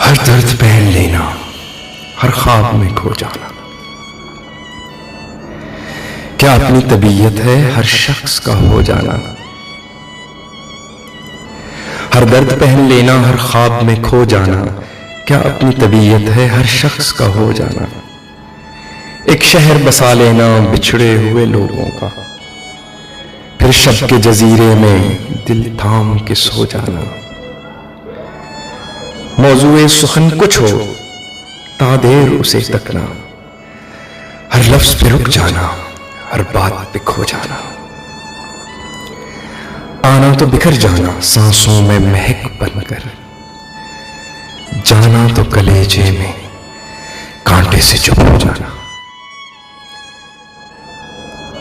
हर दर्द पहन लेना, हर ख्वाब में खो जाना। क्या अपनी तबीयत है हर शख्स का हो जाना। हर दर्द पहन लेना, हर ख्वाब में खो जाना। क्या अपनी तबीयत है हर शख्स का हो जाना। एक शहर बसा लेना बिछड़े हुए लोगों का, फिर शब के जजीरे में दिल थाम के सो जाना। मौजूए सुखन कुछ हो तादेर उसे तकना, हर लफ्ज पे रुक जाना, हर बात पे खो जाना। आना तो बिखर जाना सांसों में महक बनकर, जाना तो कलेजे में कांटे से चुप हो जाना।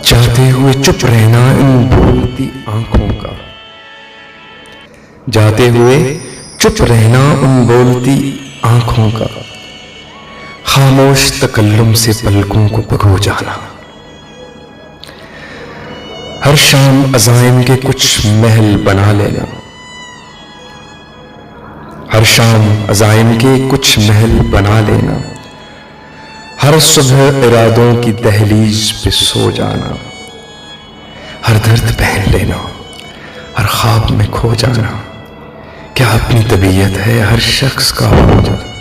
जाते हुए चुप रहना इन बोलती आंखों का, जाते हुए चुप रहना उन बोलती आंखों का। खामोश तकल्लुम से पलकों को भगो जाना। हर शाम अज़ाइम के कुछ महल बना लेना, हर शाम अज़ाइम के कुछ महल बना लेना। हर सुबह इरादों की दहलीज पे सो जाना। हर दर्द पहन लेना, हर ख्वाब में खो जाना। क्या अपनी तबीयत है हर शख्स का हो जाना।